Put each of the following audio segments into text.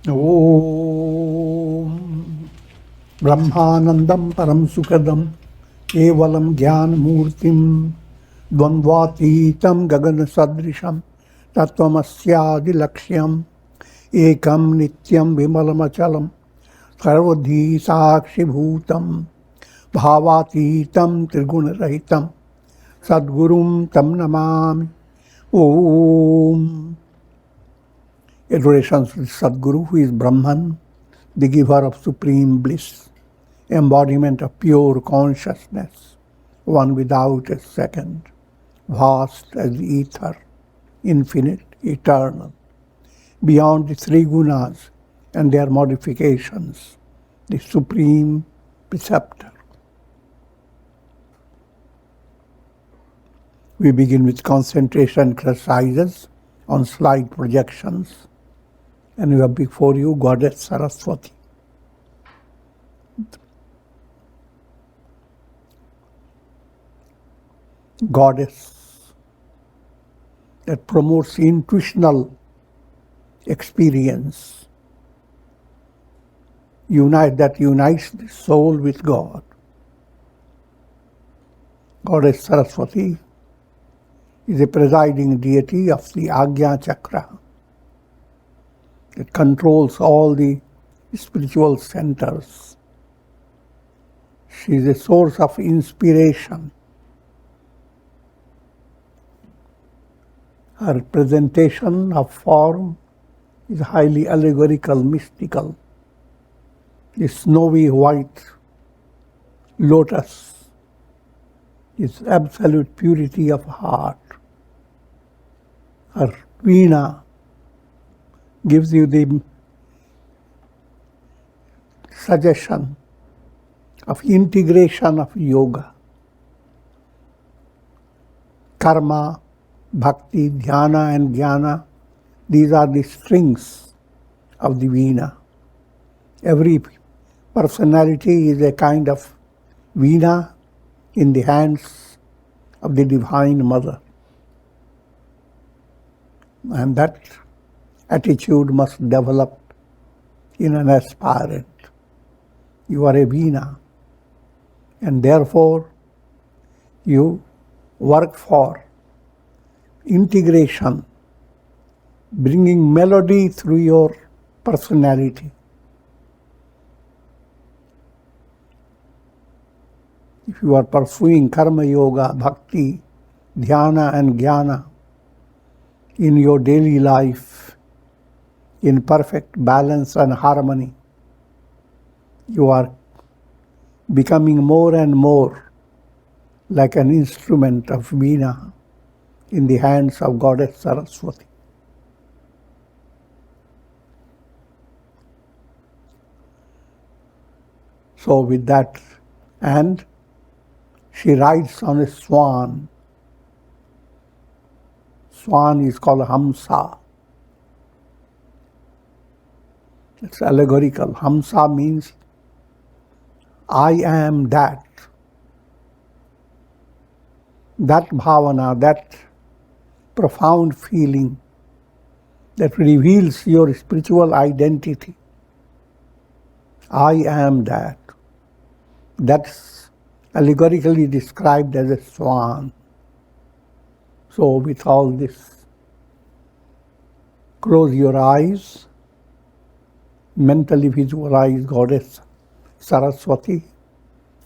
Om Brahmanandam Param Sukadam Kevalam Gyan Murtim Dvandvatitam Gagana Sadrisham Tattvamasya Laksham Ekam Nityam Vimalamachalam Sarvadhi Sakshi Bhutam Bhavatitam Triguna Sadgurum Tam Namami. Om. Adoration to Sadguru, who is Brahman, the giver of supreme bliss, embodiment of pure consciousness, one without a second, vast as the ether, infinite, eternal, beyond the three gunas and their modifications, the supreme preceptor. We begin with concentration exercises on slide projections. And you have before you Goddess Saraswati. Goddess that promotes intuitional experience, that unites the soul with God. Goddess Saraswati is a presiding deity of the Agya Chakra. It controls all the spiritual centers. She is a source of inspiration. Her presentation of form is highly allegorical, mystical. The snowy white lotus is absolute purity of heart. Her veena gives you the suggestion of integration of yoga. Karma, bhakti, dhyana and jnana, these are the strings of the veena. Every personality is a kind of veena in the hands of the Divine Mother. And that attitude must develop in an aspirant. You are a veena, and therefore you work for integration, bringing melody through your personality. If you are pursuing karma yoga, bhakti, dhyana and jnana in your daily life, in perfect balance and harmony, you are becoming more and more like an instrument of veena in the hands of Goddess Saraswati. So with that, and she rides on a swan. Swan is called Hamsa. It's allegorical. Hamsa means I am that. That bhavana, that profound feeling that reveals your spiritual identity. I am that. That's allegorically described as a swan. So with all this, close your eyes, mentally visualize Goddess Saraswati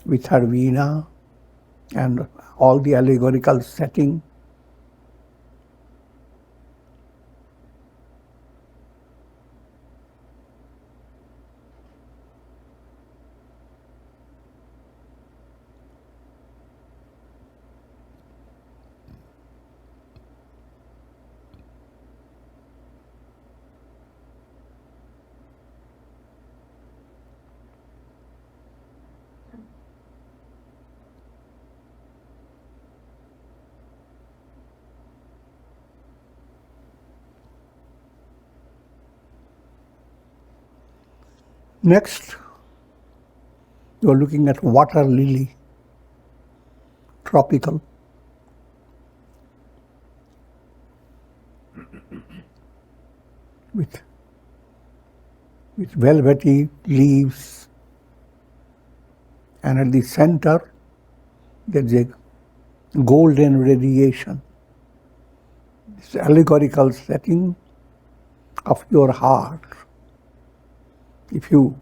with her veena and all the allegorical setting. Next, you are looking at water lily, tropical. With with velvety leaves, and at the center there's a golden radiation. This allegorical setting of your heart. If you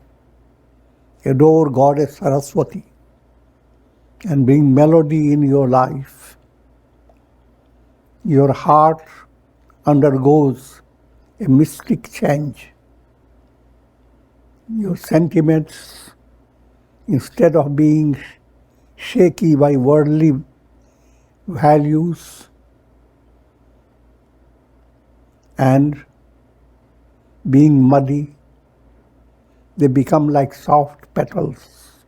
adore Goddess Saraswati and bring melody in your life, your heart undergoes a mystic change. Your sentiments, instead of being shaky by worldly values and being muddy, they become like soft petals.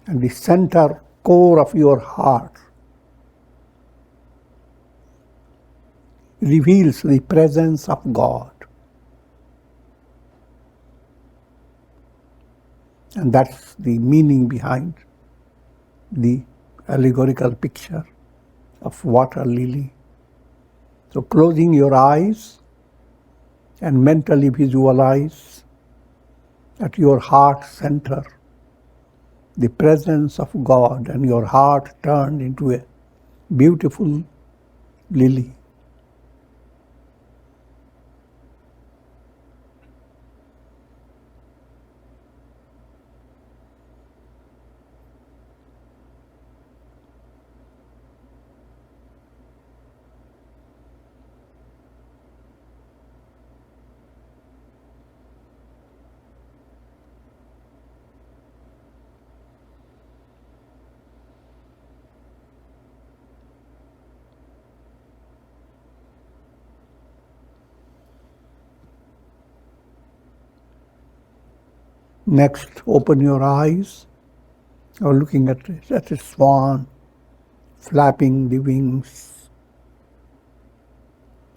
And the center core of your heart reveals the presence of God. And that's the meaning behind the allegorical picture of water lily. So closing your eyes and mentally visualize at your heart center the presence of God, and your heart turned into a beautiful lily. Next, open your eyes. You're looking at a swan flapping the wings,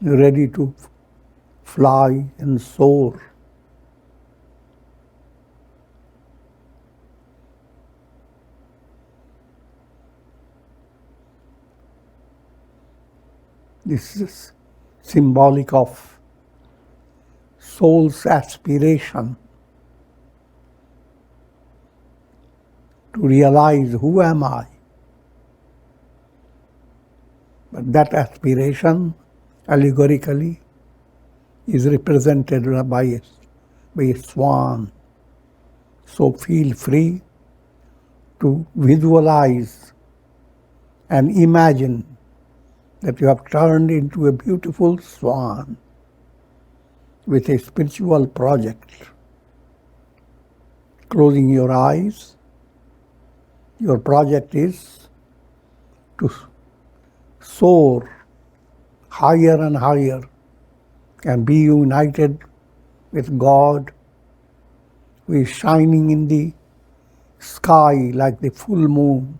ready to fly and soar. This is symbolic of soul's aspiration to realize, who am I? But that aspiration, allegorically, is represented by a swan. So feel free to visualize and imagine that you have turned into a beautiful swan with a spiritual project. Closing your eyes, your project is to soar higher and higher and be united with God, who is shining in the sky like the full moon.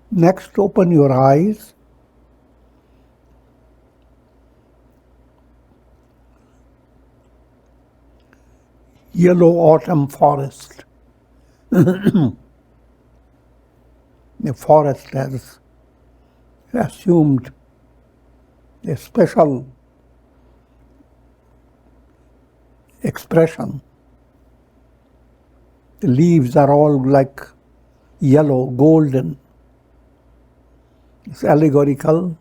Next, open your eyes. Yellow autumn forest. The forest has assumed a special expression. The leaves are all like yellow, golden. It's allegorical.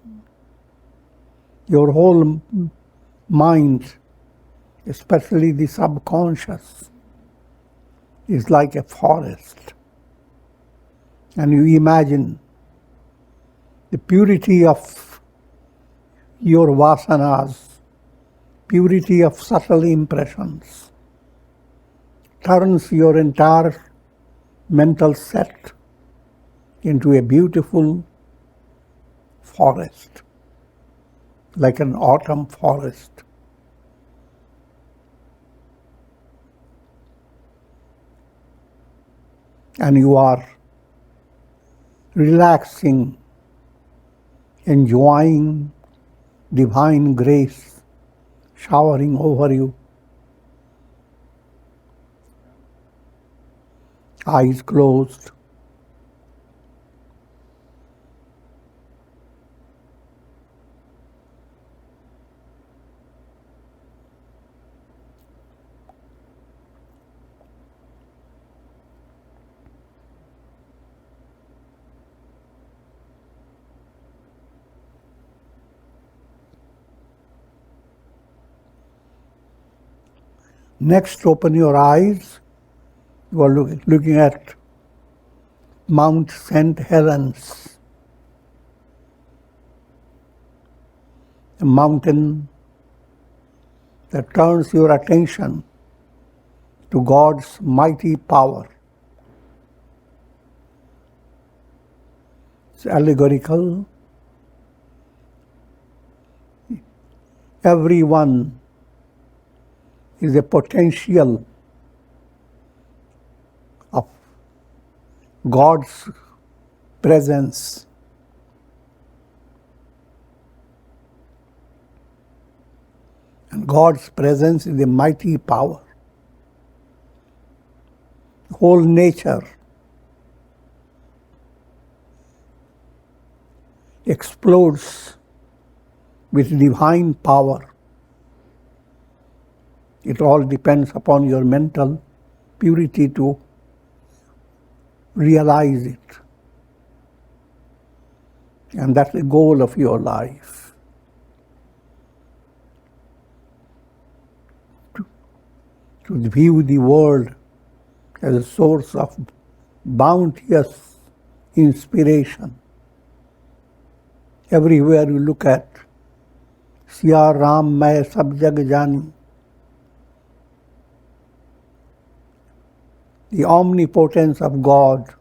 Your whole mind, especially the subconscious, is like a forest. And you imagine the purity of your vasanas purity of subtle impressions turns your entire mental set into a beautiful forest, like an autumn forest. And you are relaxing, enjoying divine grace showering over you. Eyes closed. Next, open your eyes. You are looking at Mount St. Helens, a mountain that turns your attention to God's mighty power. It's allegorical. Everyone is a potential of God's presence. And God's presence is a mighty power. Whole nature explodes with divine power. It all depends upon your mental purity to realize it. And that's the goal of your life. To view the world as a source of bounteous inspiration. Everywhere you look at, Siya Ram Mai Sab Jag Jani. The omnipotence of God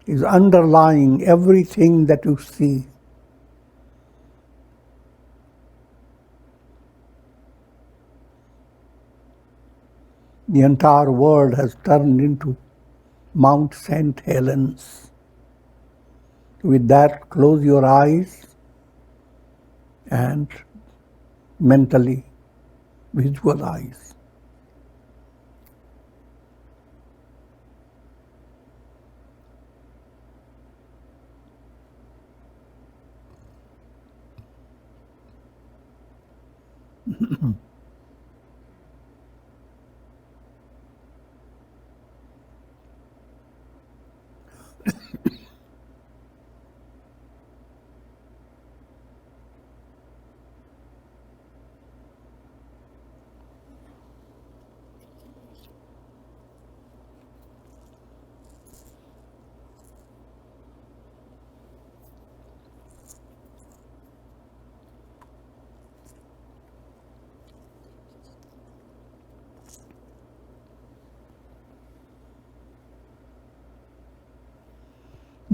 is underlying everything that you see. The entire world has turned into Mount St. Helens. With that, close your eyes and mentally visualize.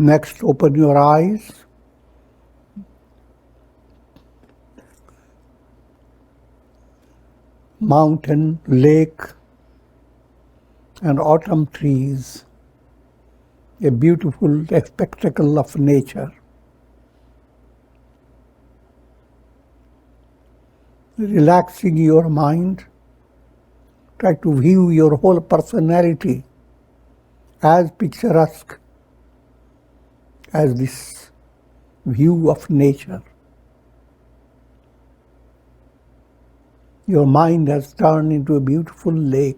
Next, open your eyes. Mountain, lake, and autumn trees. A beautiful spectacle of nature. Relaxing your mind, try to view your whole personality as picturesque as this view of nature. Your mind has turned into a beautiful lake.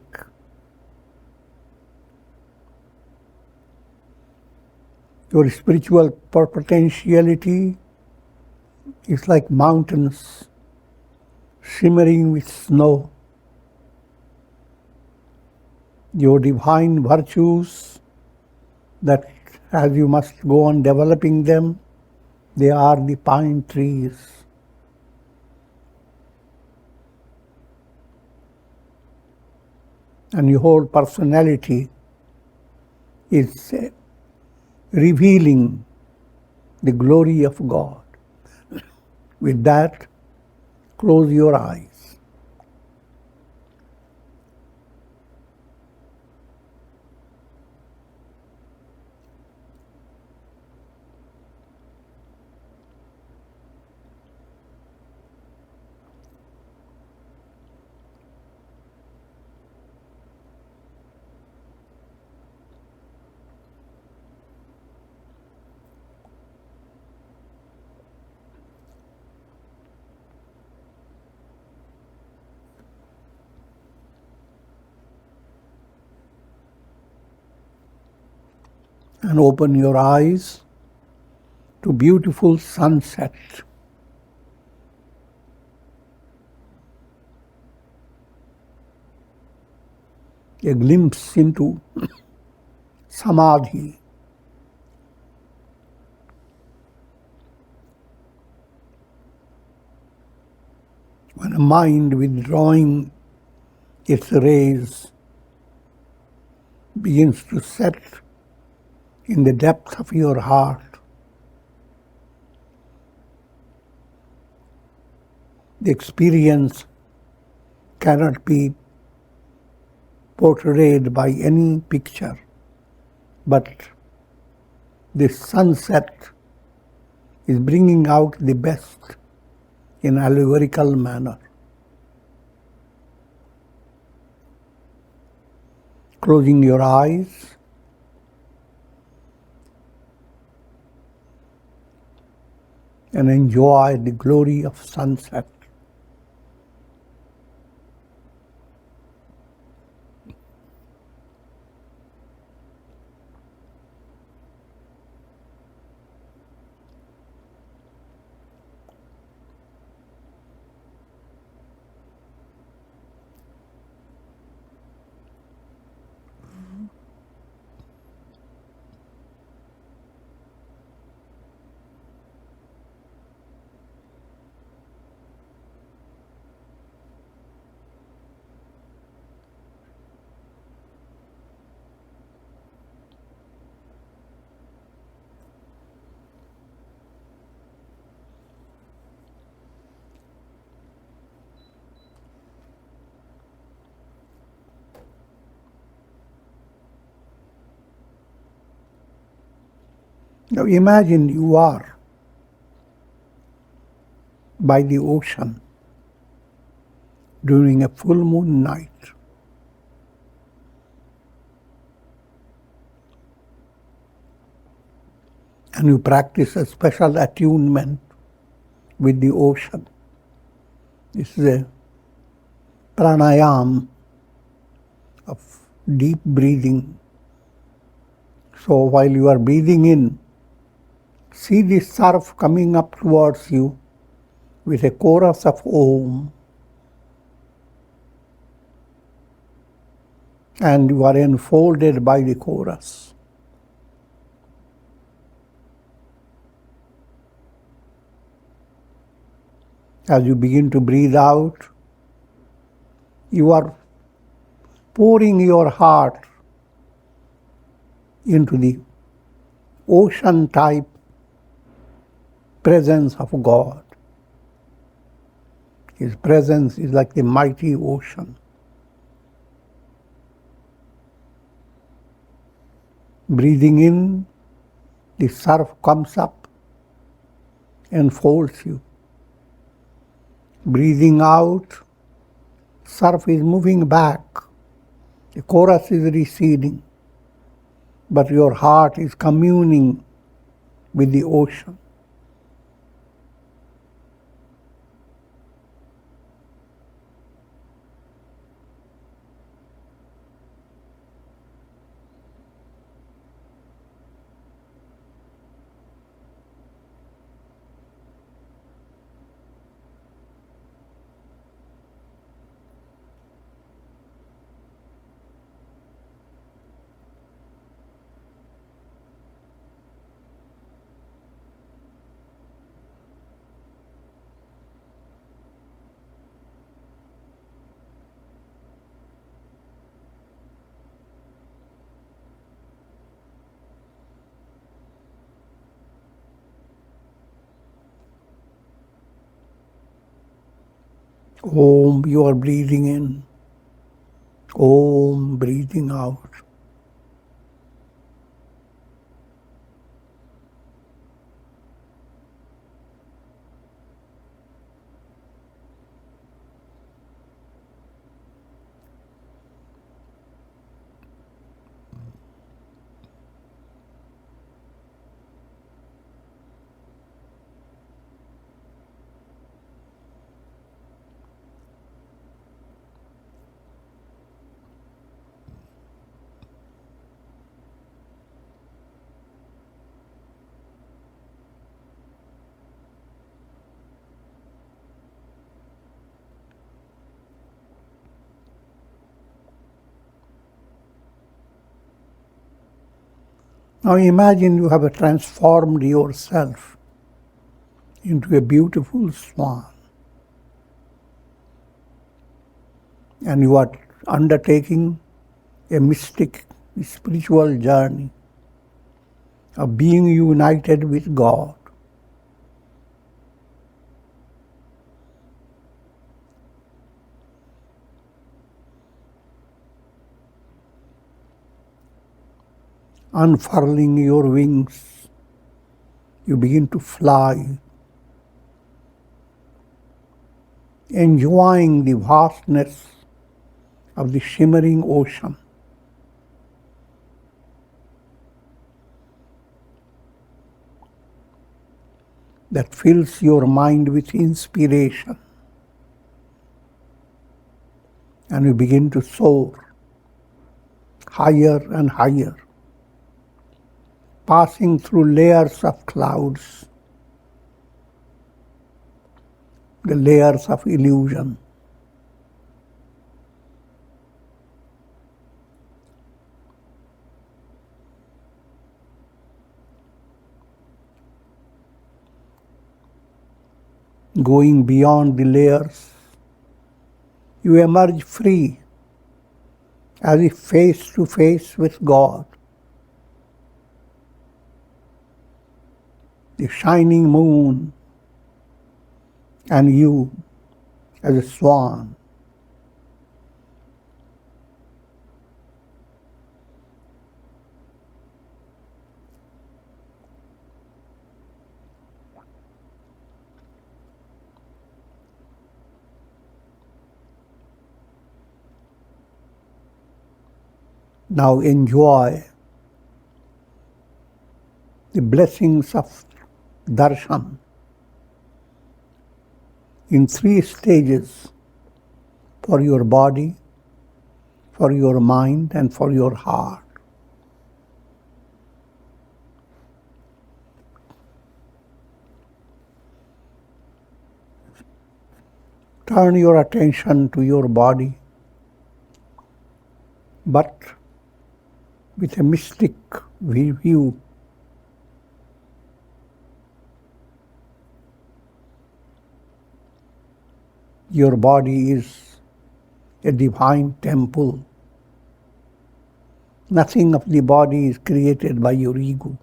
Your spiritual potentiality is like mountains shimmering with snow. Your divine virtues that as you must go on developing them, they are the pine trees. and your whole personality is revealing the glory of God. With that, close your eyes. And open your eyes to beautiful sunset. A glimpse into samadhi. When a mind withdrawing its rays begins to set in the depth of your heart, the experience cannot be portrayed by any picture, but this sunset is bringing out the best in allegorical manner. Closing your eyes, and enjoy the glory of sunset. Now imagine you are by the ocean during a full moon night. And you practice a special attunement with the ocean. This is a pranayam of deep breathing. So while you are breathing in, see the surf coming up towards you with a chorus of Om, and you are enfolded by the chorus. As you begin to breathe out, you are pouring your heart into the ocean-type presence of God. His presence is like the mighty ocean. Breathing in, the surf comes up and folds you. Breathing out, surf is moving back. The chorus is receding, but your heart is communing with the ocean. Om, you are breathing in. Om, breathing out. Now imagine you have transformed yourself into a beautiful swan, and you are undertaking a mystic spiritual journey of being united with God. Unfurling your wings, you begin to fly, enjoying the vastness of the shimmering ocean. That fills your mind with inspiration, and you begin to soar higher and higher, passing through layers of clouds, the layers of illusion. Going beyond the layers, you emerge free, as if face to face with God. The shining moon and you as a swan. Now enjoy the blessings of darshan in 3 stages for your body, for your mind, and for your heart. Turn your attention to your body, but with a mystic view. Your body is a divine temple. Nothing of the body is created by your ego.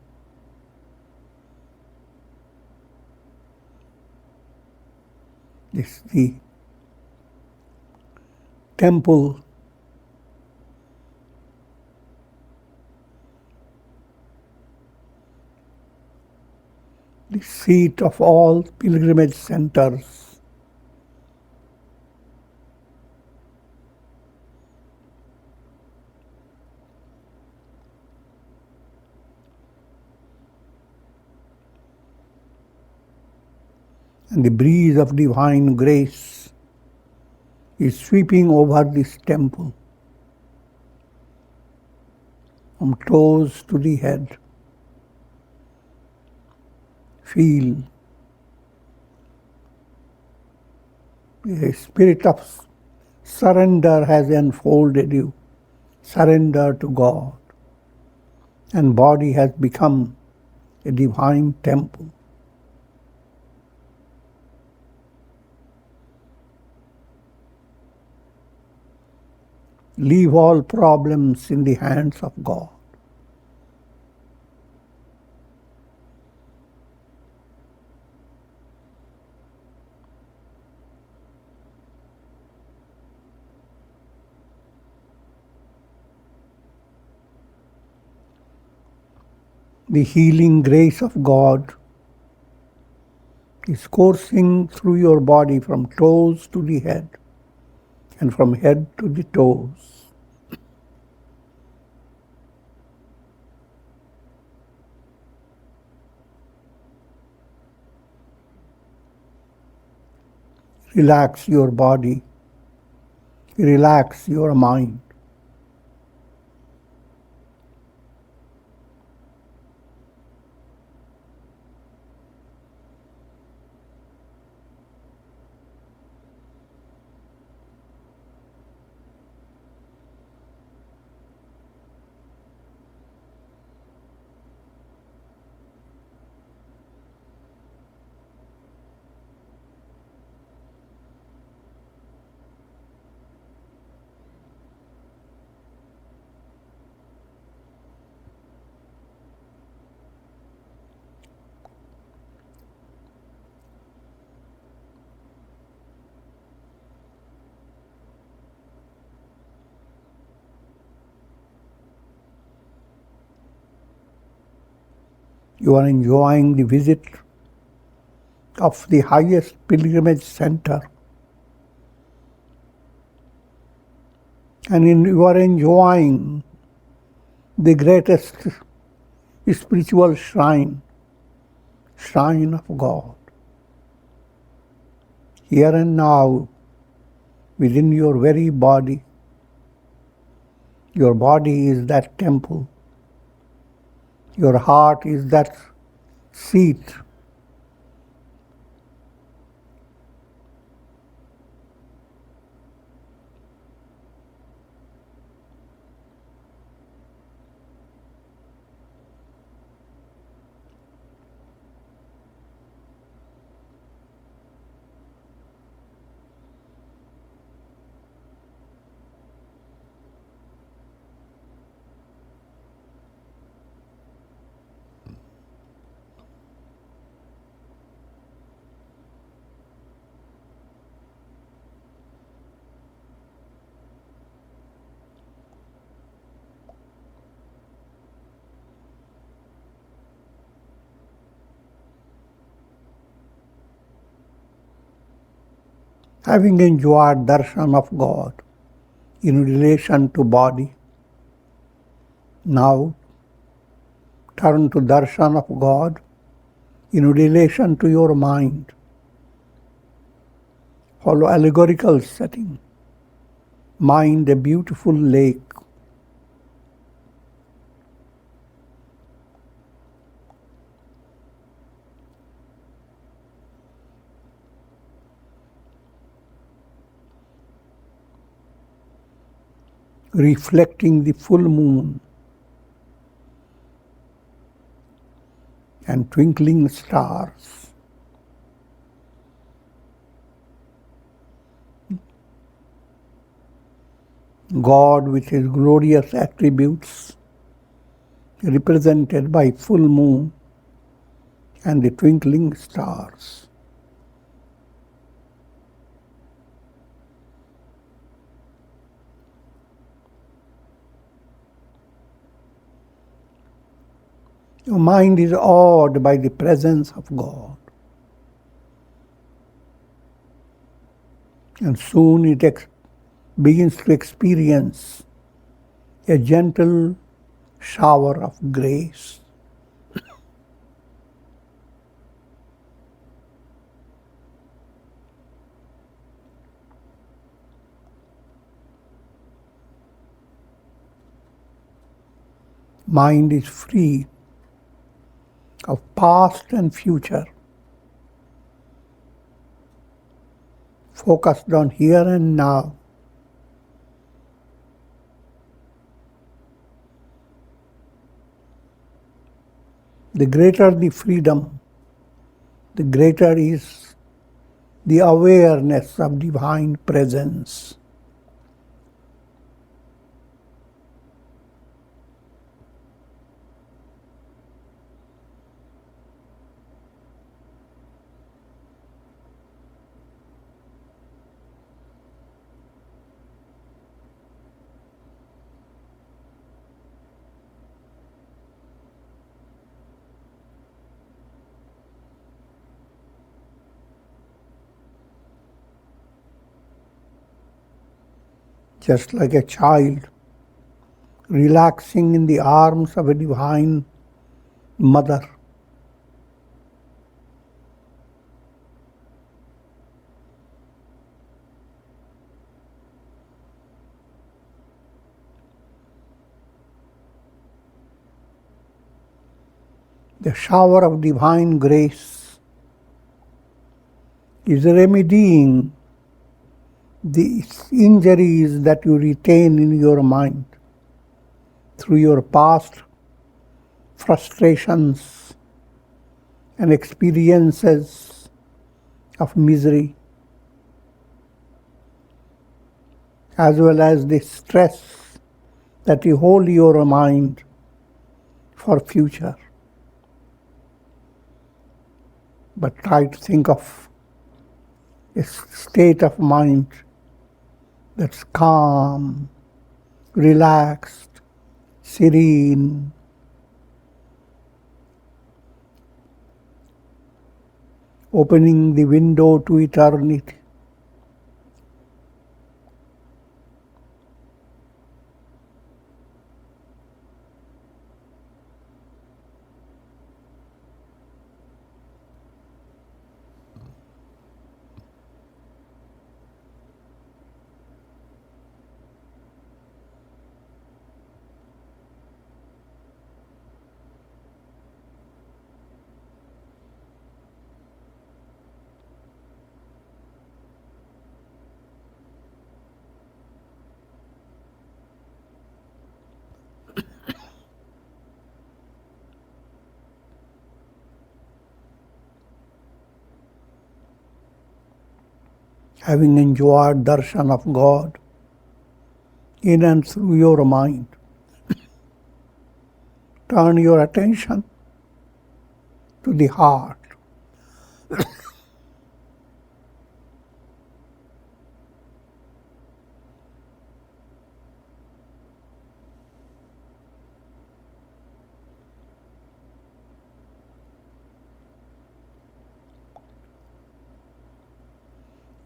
This is the temple the seat of all pilgrimage centers. And the breeze of divine grace is sweeping over this temple from toes to the head. Feel the spirit of surrender has enfolded you. Surrender to God. And body has become a divine temple. Leave all problems in the hands of God. The healing grace of God is coursing through your body from toes to the head and from head to the toes. Relax your body, relax your mind. You are enjoying the visit of the highest pilgrimage center, and you are enjoying the greatest spiritual shrine of God. Here and now, within your very body, your body is that temple. Your heart is that seat. Having enjoyed darshan of God in relation to body, now turn to darshan of God in relation to your mind. Follow allegorical setting. Mind a beautiful lake. Reflecting the full moon and twinkling stars. God with His glorious attributes represented by full moon and the twinkling stars. Your mind is awed by the presence of God, and soon it begins to experience a gentle shower of grace. Mind is free of past and future, focused on here and now. The greater the freedom, the greater is the awareness of divine presence. just like a child relaxing in the arms of a divine mother. The shower of divine grace is remedying the injuries that you retain in your mind through your past frustrations and experiences of misery, as well as the stress that you hold your mind for future. But try to think of a state of mind that's calm, relaxed, serene, opening the window to eternity. Having enjoyed darshan of God in and through your mind, turn your attention to the heart.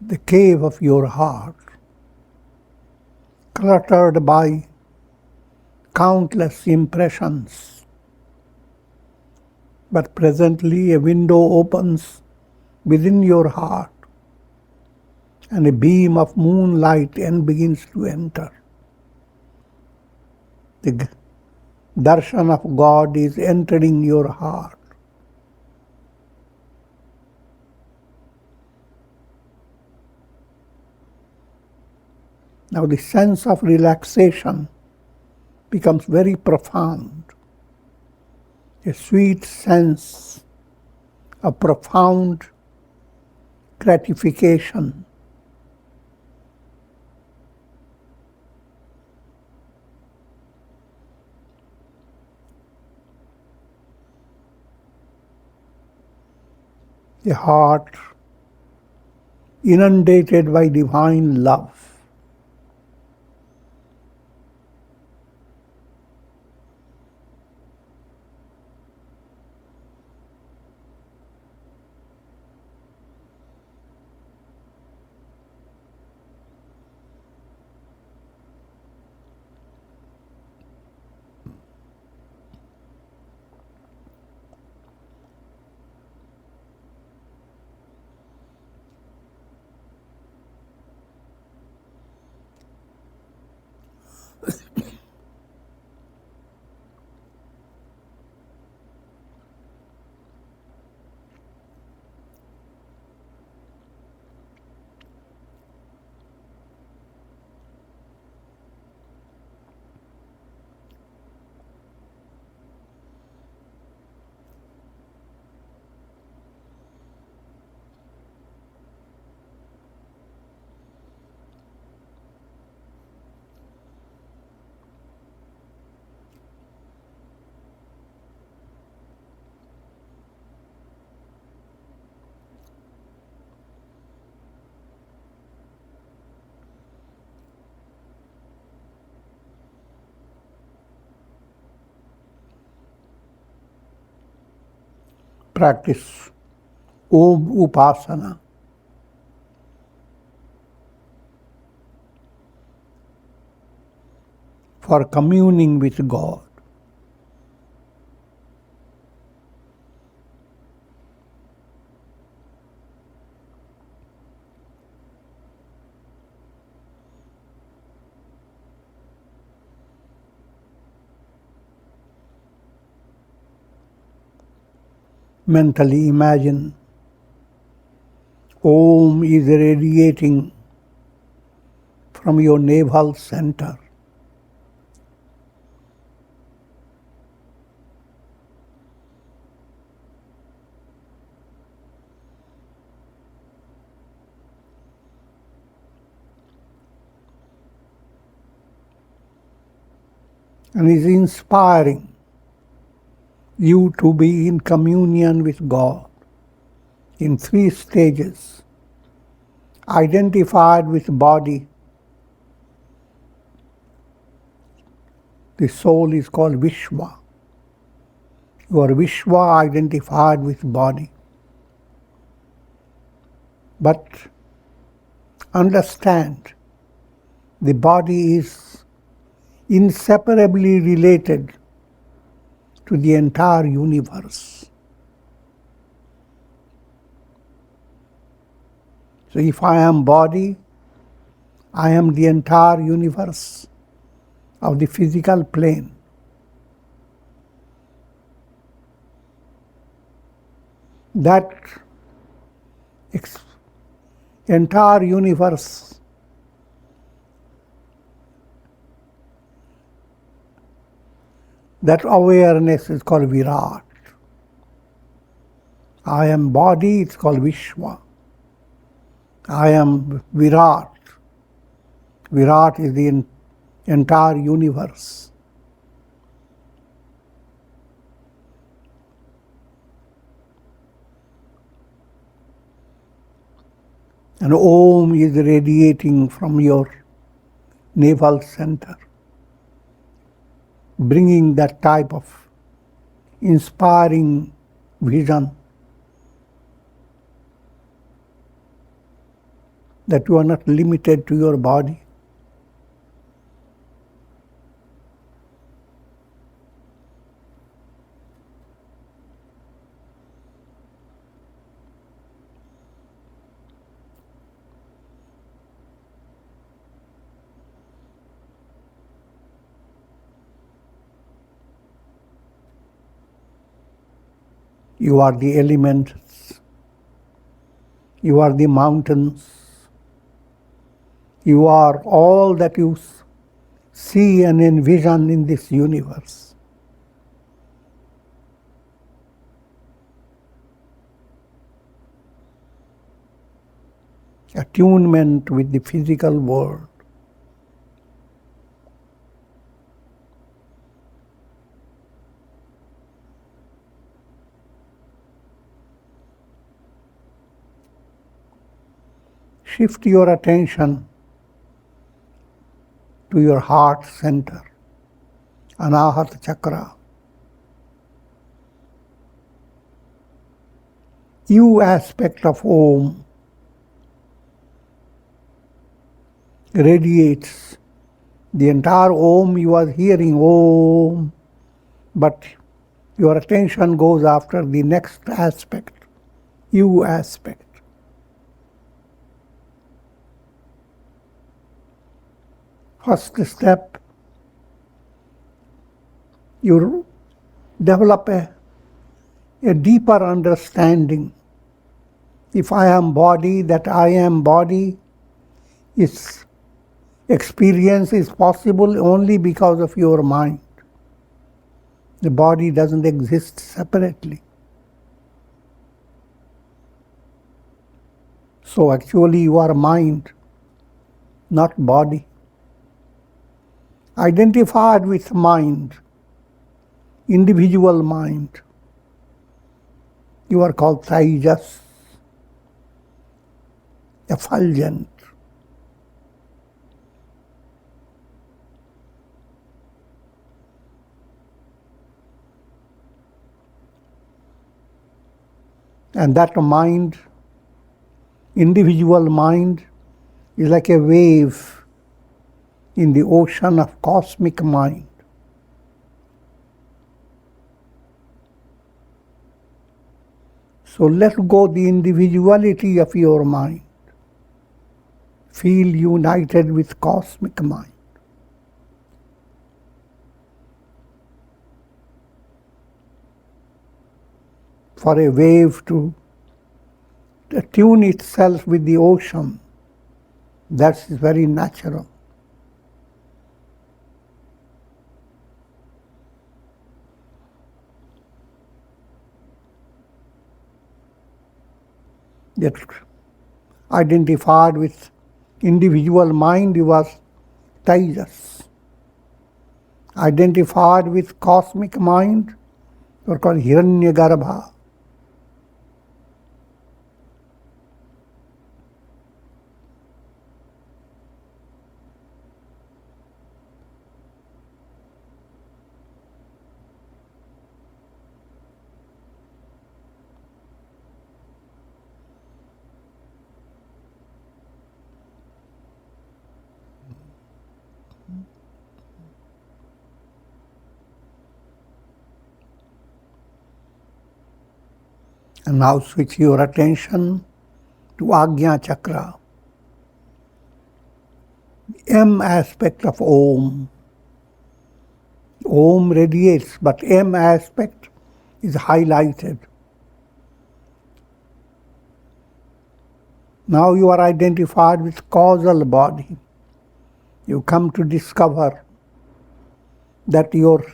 The cave of your heart, cluttered by countless impressions. But presently a window opens within your heart, and a beam of moonlight begins to enter. The darshan of God is entering your heart. Now the sense of relaxation becomes very profound, a sweet sense of profound gratification. A heart inundated by divine love. Practice Om Upasana. for communing with God. Mentally imagine Om is radiating from your navel center. And is inspiring you to be in communion with God in 3 stages. Identified with body, the soul is called Vishwa. You are Vishwa identified with body. But understand, the body is inseparably related to the entire universe. So if I am body, I am the entire universe of the physical plane. That entire universe that awareness is called Virat. I am body, it's called Vishwa. I am Virat. Virat is the entire universe. And Om is radiating from your navel center, bringing that type of inspiring vision that you are not limited to your body. You are the elements. You are the mountains. You are all that you see and envision in this universe. Attunement with the physical world. Shift your attention to your heart center, Anahata Chakra. You aspect of Om radiates the entire Om. You are hearing Om, but your attention goes after the next aspect, You aspect. First step, you develop a deeper understanding. If I am body, that I am body, its experience is possible only because of your mind. The body doesn't exist separately. So actually you are mind, not body. Identified with mind, individual mind, you are called Tejas, effulgent. And that mind, individual mind, is like a wave in the ocean of cosmic mind. So let go the individuality of your mind. Feel united with cosmic mind. For a wave to attune itself with the ocean, that's very natural. That identified with individual mind, you was Tejas. Identified with cosmic mind, you are called Hiranyagarbha. And now switch your attention to Ajna Chakra, M aspect of Om. Om radiates, but M aspect is highlighted. Now you are identified with causal body. You come to discover that your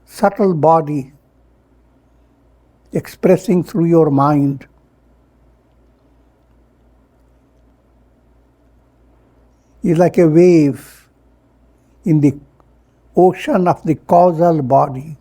subtle body expressing through your mind is like a wave in the ocean of the causal body.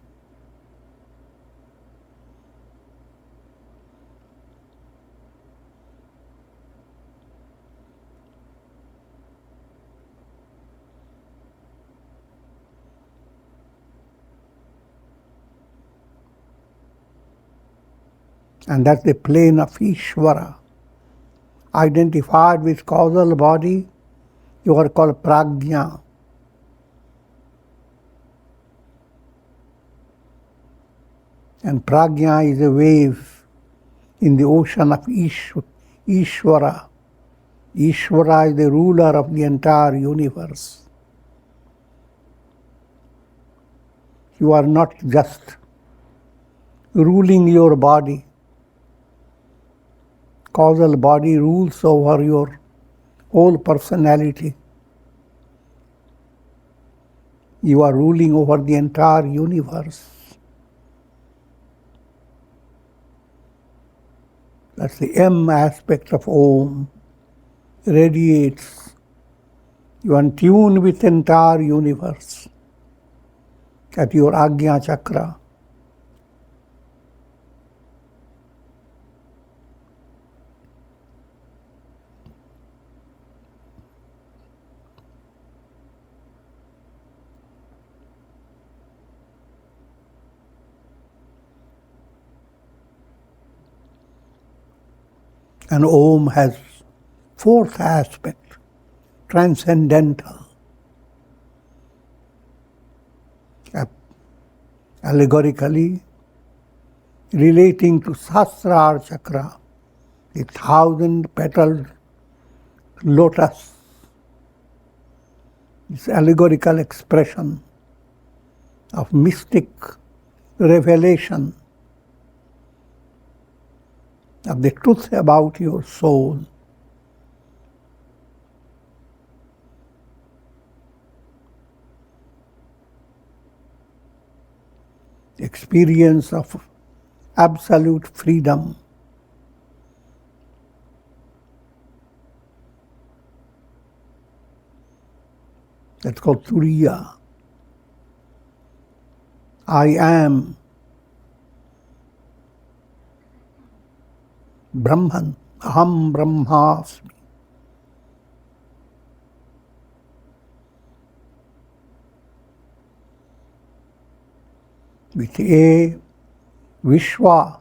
And that's the plane of Ishvara. Identified with causal body, you are called Prajna. And Prajna is a wave in the ocean of Ishvara. Ishvara is the ruler of the entire universe. You are not just ruling your body. Causal body rules over your whole personality. You are ruling over the entire universe. That's the M aspect of Om. Radiates. You are tuned with the entire universe at your Ajna Chakra. And Om has fourth aspect, transcendental. Allegorically relating to Sahasrara Chakra, the 1,000-petaled lotus. It's allegorical expression of mystic revelation of the truth about your soul. The experience of absolute freedom. That's called Turiya. I am Brahman, Aham Brahmasmi. With A, Vishwa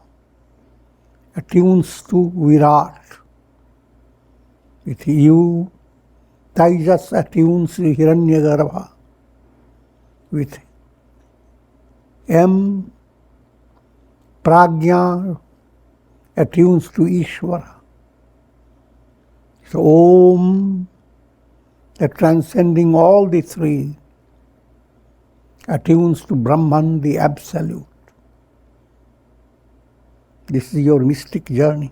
attunes to Virat. With U, Taijas attunes Sri Hiranyagarbha with M. Prajna attunes to Ishvara. So Om, the transcending all the three, attunes to Brahman, the Absolute. This is your mystic journey.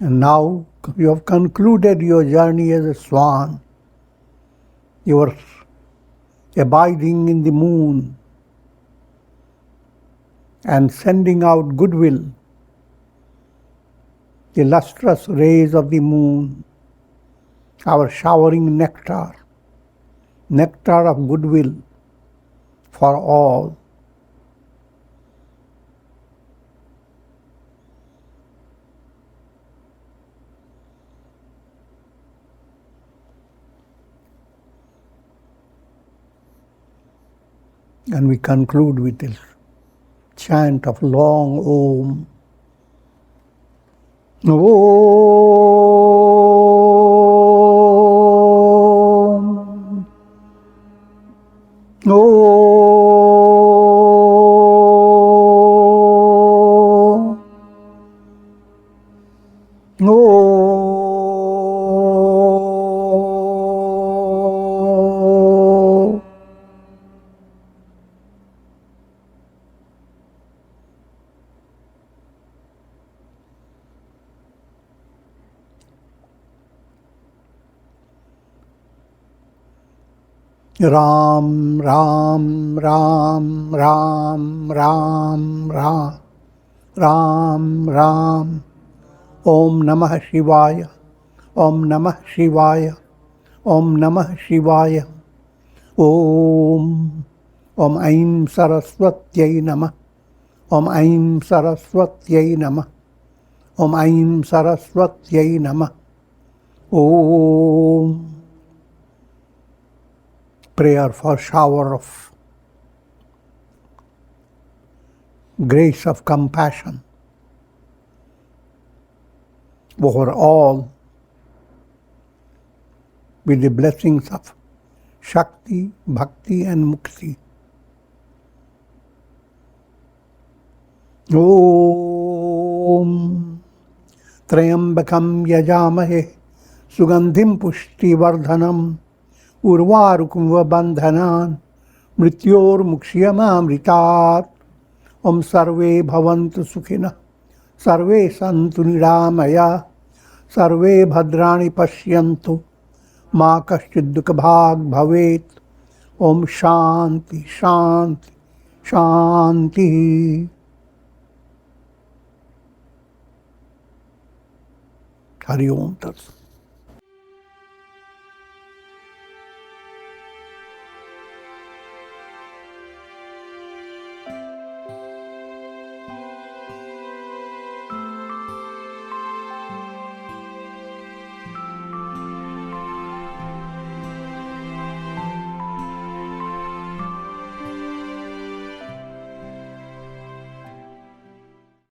And now you have concluded your journey as a swan. You are abiding in the moon and sending out goodwill. The lustrous rays of the moon are showering nectar of goodwill for all. And we conclude with this chant of long Om. Om. Om. Om. Ram, Ram, Ram, Ram, Ram, Ram, Ram, Ram. Om Namah Shivaya, Om Namah Shivaya, Om Namah Shivaya. Om, Om Aim Saraswatyai Namah, Om Aim Saraswatyai Namah, Om Aim Saraswatyai Namah. Om. Prayer for shower of grace of compassion over all with the blessings of Shakti, Bhakti and Mukti. Om Trayambakam Yajamahe Sugandhim Pushti Vardhanam Urvarukum Bandhanan Mrityor Mukshiyamamritat. Om Sarve Bhavantu Sukhina Sarve Santu Niramaya Sarve Bhadrani Pashyantu Ma Kaschid Dukha Bhag Bhavet. Om Shanti Shanti Shanti. Hari Om Tat Sat.